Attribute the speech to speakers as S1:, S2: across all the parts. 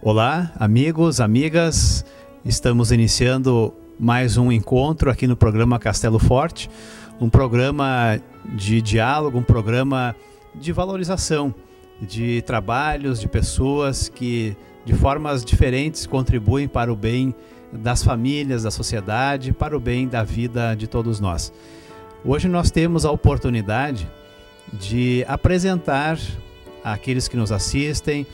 S1: Olá, amigos, amigas, estamos iniciando mais um encontro aqui no programa Castelo Forte, um programa de diálogo, um programa de valorização de trabalhos, de pessoas que de formas diferentes contribuem para o bem das famílias, da sociedade, para o bem da vida de todos nós. Hoje nós temos a oportunidade de apresentar àqueles que nos assistem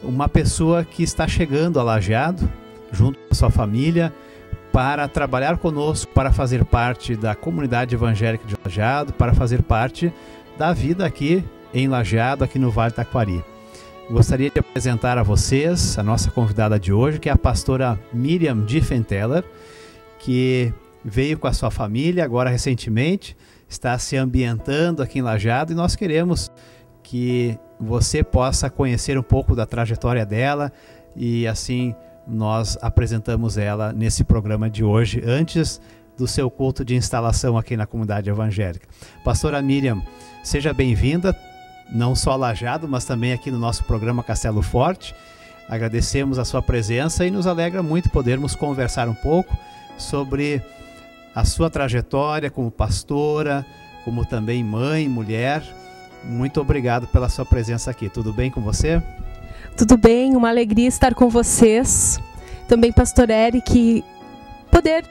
S1: uma pessoa que está chegando a Lajeado, junto com a sua família, para trabalhar conosco, para fazer parte da comunidade evangélica de Lajeado, para fazer parte da vida aqui em Lajeado, aqui no Vale do Taquari. Gostaria de apresentar a vocês a nossa convidada de hoje, que é a pastora Miriam Diefenteller, que veio com a sua família agora recentemente, está se ambientando aqui em Lajeado, e nós queremos que você possa conhecer um pouco da trajetória dela, e assim nós apresentamos ela nesse programa de hoje, antes do seu culto de instalação aqui na comunidade evangélica. Pastora Miriam, seja bem-vinda, não só a Lajeado, mas também aqui no nosso programa Castelo Forte. Agradecemos a sua presença e nos alegra muito podermos conversar um pouco sobre a sua trajetória como pastora, como também mãe, mulher. Muito obrigado pela sua presença aqui. Tudo bem com você?
S2: Tudo bem, uma alegria estar com vocês. Também, pastor Eric, poder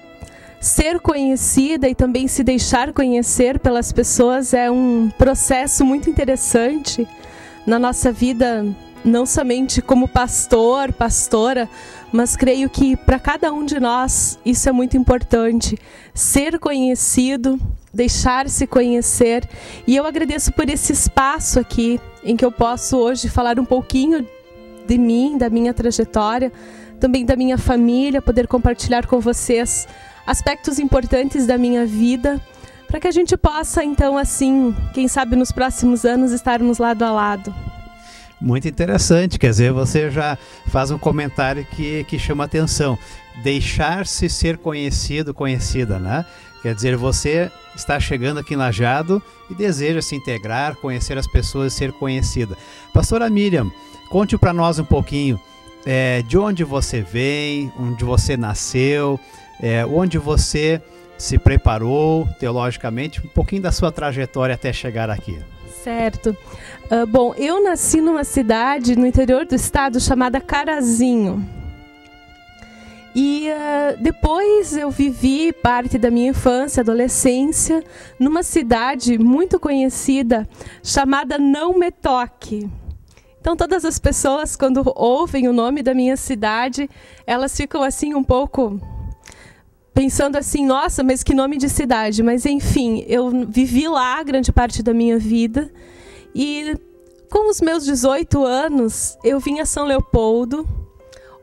S2: ser conhecida e também se deixar conhecer pelas pessoas é um processo muito interessante na nossa vida, não somente como pastor, pastora, mas creio que para cada um de nós isso é muito importante, ser conhecido, deixar-se conhecer. E eu agradeço por esse espaço aqui, em que eu posso hoje falar um pouquinho de mim, da minha trajetória, também da minha família, poder compartilhar com vocês aspectos importantes da minha vida, para que a gente possa, então, assim, quem sabe nos próximos anos estarmos lado a lado.
S1: Muito interessante, quer dizer, você já faz um comentário que chama atenção. Deixar-se ser conhecido, conhecida, né? Quer dizer, você está chegando aqui em Lajeado e deseja se integrar, conhecer as pessoas e ser conhecida. Pastora Miriam, conte para nós um pouquinho de onde você vem, onde você nasceu, onde você se preparou teologicamente, um pouquinho da sua trajetória até chegar aqui.
S2: Certo. Bom, eu nasci numa cidade no interior do estado chamada Carazinho. E depois eu vivi parte da minha infância, adolescência, numa cidade muito conhecida chamada Não Me Toque. Então todas as pessoas, quando ouvem o nome da minha cidade, elas ficam assim um pouco pensando assim, nossa, mas que nome de cidade. Mas enfim, eu vivi lá grande parte da minha vida. E com os meus 18 anos, eu vim a São Leopoldo,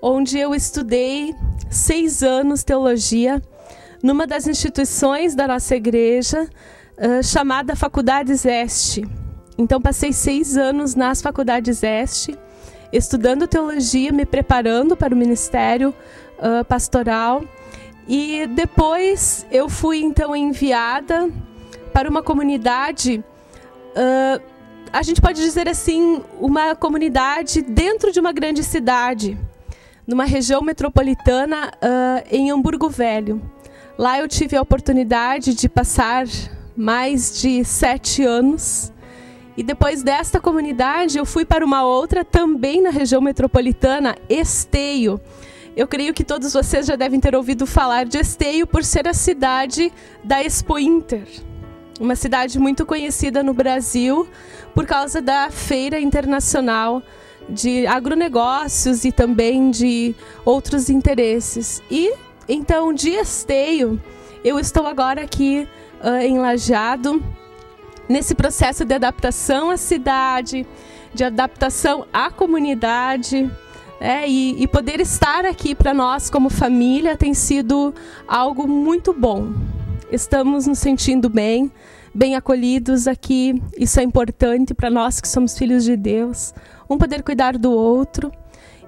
S2: onde eu estudei 6 anos teologia, numa das instituições da nossa igreja, chamada Faculdades Este. Então passei 6 anos nas Faculdades Este, estudando teologia, me preparando para o ministério pastoral. E depois eu fui então enviada para uma comunidade, a gente pode dizer assim, uma comunidade dentro de uma grande cidade, numa região metropolitana, em Hamburgo Velho. Lá eu tive a oportunidade de passar mais de 7 anos. E depois desta comunidade eu fui para uma outra, também na região metropolitana, Esteio. Eu creio que todos vocês já devem ter ouvido falar de Esteio por ser a cidade da Expo Inter. Uma cidade muito conhecida no Brasil por causa da Feira Internacional de Agronegócios e também de outros interesses. E então de Esteio eu estou agora aqui em Lajeado, nesse processo de adaptação à cidade, de adaptação à comunidade. E poder estar aqui para nós como família tem sido algo muito bom. Estamos nos sentindo bem acolhidos aqui. Isso é importante para nós que somos filhos de Deus, um poder cuidar do outro.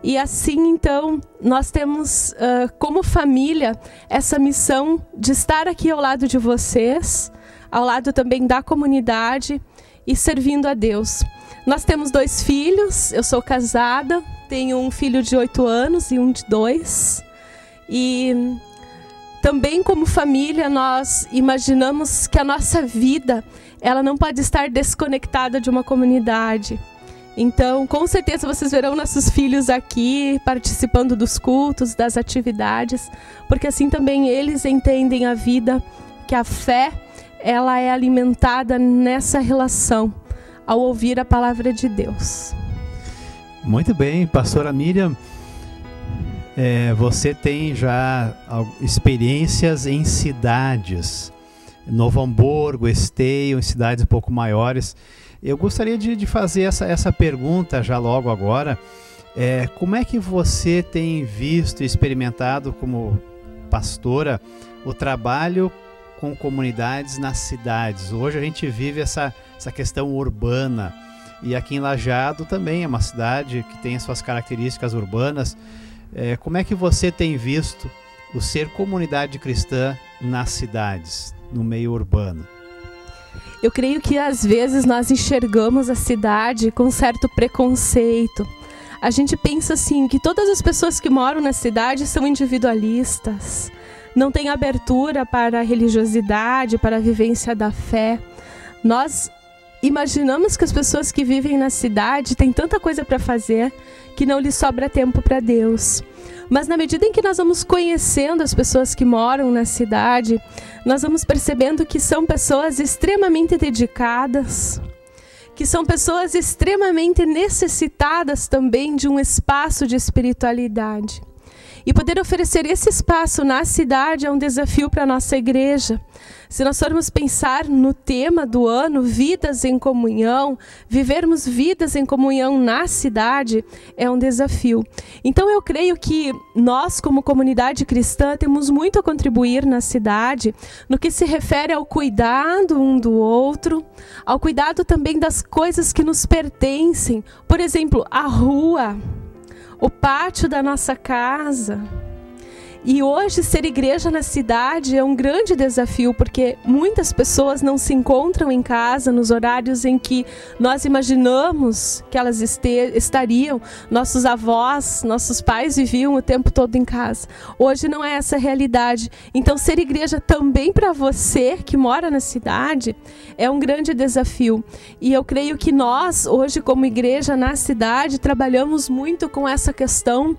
S2: E assim, então, nós temos como família essa missão de estar aqui ao lado de vocês, ao lado também da comunidade e servindo a Deus. Nós temos 2 filhos, eu sou casada, tenho um filho de 8 anos e um de 2. E também como família nós imaginamos que a nossa vida, ela não pode estar desconectada de uma comunidade. Então, com certeza vocês verão nossos filhos aqui participando dos cultos, das atividades, porque assim também eles entendem a vida, que a fé, ela é alimentada nessa relação, ao ouvir a palavra de Deus.
S1: Muito bem, pastora Miriam, você tem já experiências em cidades, Novo Hamburgo, Esteio, em cidades um pouco maiores. Eu gostaria de fazer essa pergunta já logo agora. Como é que você tem visto e experimentado como pastora o trabalho com comunidades nas cidades? Hoje a gente vive essa questão urbana, e aqui em Lajeado também é uma cidade que tem as suas características urbanas. Como é que você tem visto o ser comunidade cristã nas cidades, no meio urbano?
S2: Eu creio que às vezes nós enxergamos a cidade com certo preconceito. A gente pensa assim, que todas as pessoas que moram na cidade são individualistas, não têm abertura para a religiosidade, para a vivência da fé. Nós imaginamos que as pessoas que vivem na cidade têm tanta coisa para fazer que não lhes sobra tempo para Deus. Mas na medida em que nós vamos conhecendo as pessoas que moram na cidade, nós vamos percebendo que são pessoas extremamente dedicadas, que são pessoas extremamente necessitadas também de um espaço de espiritualidade. E poder oferecer esse espaço na cidade é um desafio para a nossa igreja. Se nós formos pensar no tema do ano, vidas em comunhão, vivermos vidas em comunhão na cidade é um desafio. Então eu creio que nós, como comunidade cristã, temos muito a contribuir na cidade, no que se refere ao cuidado um do outro, ao cuidado também das coisas que nos pertencem. Por exemplo, a rua, o pátio da nossa casa. E hoje ser igreja na cidade é um grande desafio, porque muitas pessoas não se encontram em casa nos horários em que nós imaginamos que elas estariam. Nossos avós, nossos pais viviam o tempo todo em casa. Hoje não é essa a realidade. Então ser igreja também para você que mora na cidade é um grande desafio. E eu creio que nós, hoje como igreja na cidade, trabalhamos muito com essa questão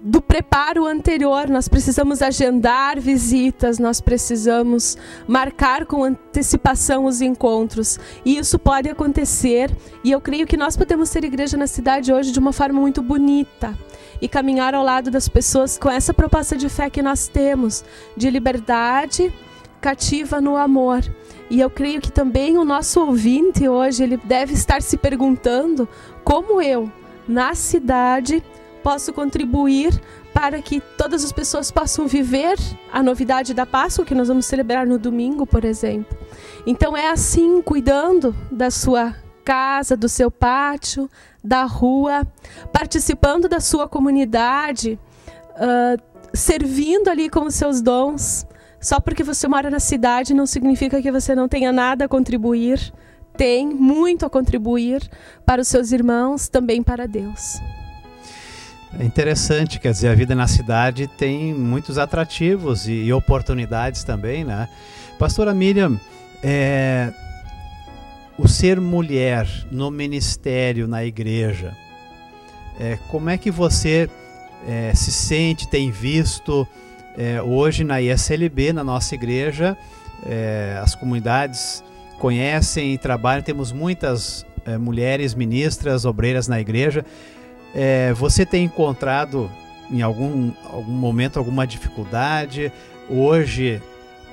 S2: do preparo anterior. Nós precisamos agendar visitas, nós precisamos marcar com antecipação os encontros, e isso pode acontecer, e eu creio que nós podemos ser igreja na cidade hoje de uma forma muito bonita e caminhar ao lado das pessoas com essa proposta de fé que nós temos, de liberdade cativa no amor. E eu creio que também o nosso ouvinte hoje, ele deve estar se perguntando como eu, na cidade, posso contribuir para que todas as pessoas possam viver a novidade da Páscoa, que nós vamos celebrar no domingo, por exemplo. Então é assim, cuidando da sua casa, do seu pátio, da rua, participando da sua comunidade, servindo ali com os seus dons. Só porque você mora na cidade não significa que você não tenha nada a contribuir. Tem muito a contribuir para os seus irmãos, também para Deus.
S1: É interessante, quer dizer, a vida na cidade tem muitos atrativos e oportunidades também, né? Pastora Miriam, o ser mulher no ministério, na igreja, como é que você se sente, tem visto hoje na ISLB, na nossa igreja, as comunidades conhecem e trabalham, temos muitas mulheres ministras, obreiras na igreja. Você tem encontrado em algum momento alguma dificuldade? Hoje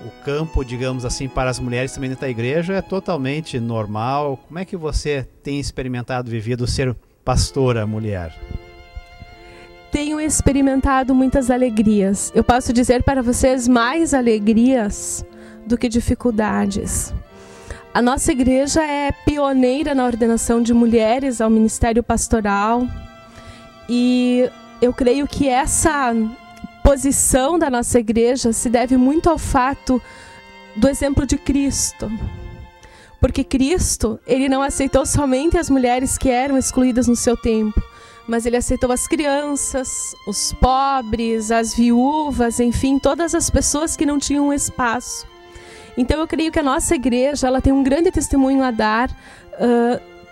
S1: o campo, digamos assim, para as mulheres também dentro da igreja é totalmente normal. Como é que você tem experimentado, vivido ser pastora mulher?
S2: Tenho experimentado muitas alegrias. Eu posso dizer para vocês mais alegrias do que dificuldades. A nossa igreja é pioneira na ordenação de mulheres ao ministério pastoral. E eu creio que essa posição da nossa igreja se deve muito ao fato do exemplo de Cristo. Porque Cristo, ele não aceitou somente as mulheres que eram excluídas no seu tempo, mas ele aceitou as crianças, os pobres, as viúvas, enfim, todas as pessoas que não tinham espaço. Então eu creio que a nossa igreja, ela tem um grande testemunho a dar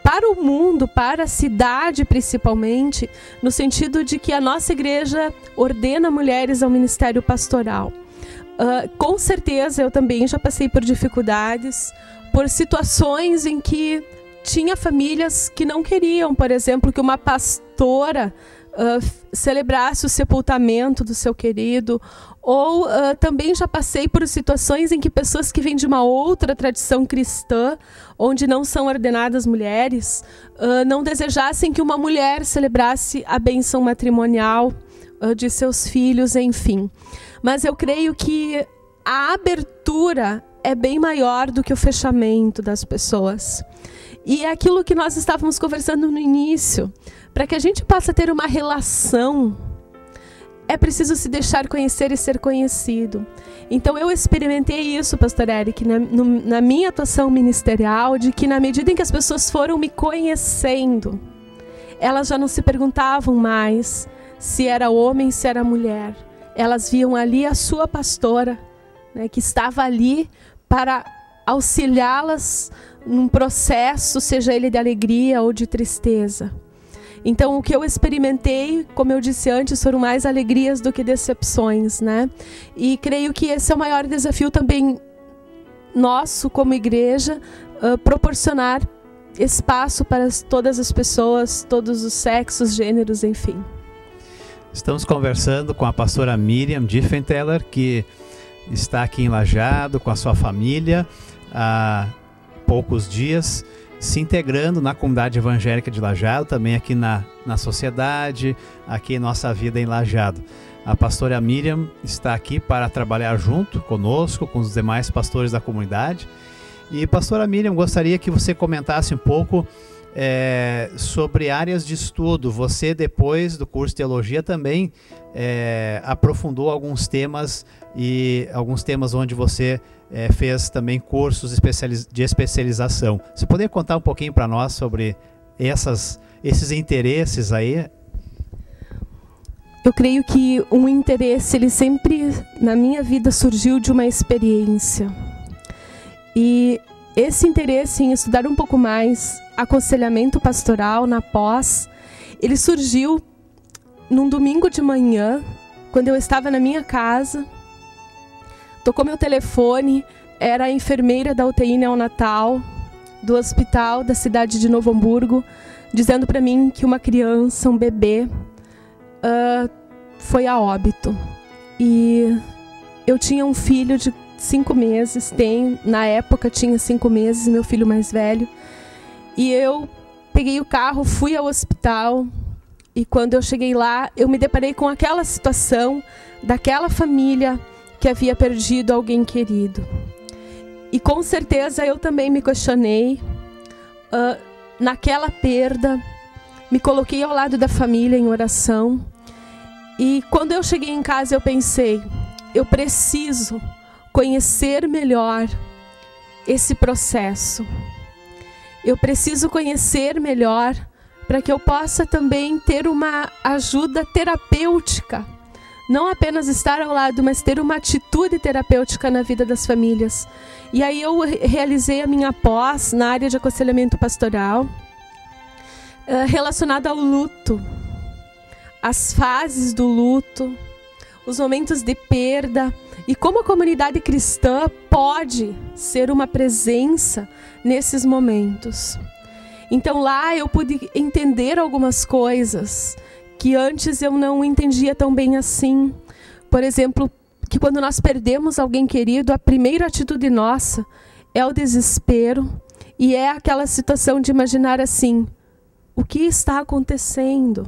S2: para o mundo, para a cidade principalmente, no sentido de que a nossa igreja ordena mulheres ao ministério pastoral. Com certeza eu também já passei por dificuldades, por situações em que tinha famílias que não queriam, por exemplo, que uma pastora celebrasse o sepultamento do seu querido, ou também já passei por situações em que pessoas que vêm de uma outra tradição cristã, onde não são ordenadas mulheres, não desejassem que uma mulher celebrasse a bênção matrimonial de seus filhos, enfim. Mas eu creio que a abertura é bem maior do que o fechamento das pessoas. E é aquilo que nós estávamos conversando no início. Para que a gente possa ter uma relação, é preciso se deixar conhecer e ser conhecido. Então eu experimentei isso, pastor Eric, na minha atuação ministerial, de que na medida em que as pessoas foram me conhecendo, elas já não se perguntavam mais se era homem, se era mulher. Elas viam ali a sua pastora, né, que estava ali para auxiliá-las num processo, seja ele de alegria ou de tristeza. Então, o que eu experimentei, como eu disse antes, foram mais alegrias do que decepções, né? E creio que esse é o maior desafio também nosso, como igreja, proporcionar espaço para todas as pessoas, todos os sexos, gêneros, enfim.
S1: Estamos conversando com a pastora Miriam Diffenteller, que está aqui em Lajeado com a sua família há poucos dias, se integrando na comunidade evangélica de Lajeado, também aqui na sociedade, aqui em nossa vida em Lajeado. A pastora Miriam está aqui para trabalhar junto conosco, com os demais pastores da comunidade. E pastora Miriam, gostaria que você comentasse um pouco sobre áreas de estudo. Você, depois do curso de teologia, também aprofundou alguns temas, e alguns temas onde você fez também cursos de especialização. Você poderia contar um pouquinho para nós sobre esses interesses aí?
S2: Eu creio que um interesse, ele sempre, na minha vida, surgiu de uma experiência. E esse interesse em estudar um pouco mais aconselhamento pastoral na pós, ele surgiu num domingo de manhã, quando eu estava na minha casa. Tocou meu telefone, era a enfermeira da UTI neonatal do hospital da cidade de Novo Hamburgo, dizendo para mim que uma criança, um bebê, foi a óbito. E eu tinha um filho de 5 meses, na época tinha 5 meses, meu filho mais velho. E eu peguei o carro, fui ao hospital, e quando eu cheguei lá, eu me deparei com aquela situação daquela família que havia perdido alguém querido. E com certeza eu também me questionei naquela perda, me coloquei ao lado da família em oração. E quando eu cheguei em casa, eu pensei, eu preciso conhecer melhor esse processo. Eu preciso conhecer melhor para que eu possa também ter uma ajuda terapêutica. Não apenas estar ao lado, mas ter uma atitude terapêutica na vida das famílias. E aí eu realizei a minha pós na área de aconselhamento pastoral, relacionada ao luto, as fases do luto, os momentos de perda, e como a comunidade cristã pode ser uma presença nesses momentos. Então lá eu pude entender algumas coisas que antes eu não entendia tão bem assim. Por exemplo, que quando nós perdemos alguém querido, a primeira atitude nossa é o desespero, e é aquela situação de imaginar assim, o que está acontecendo?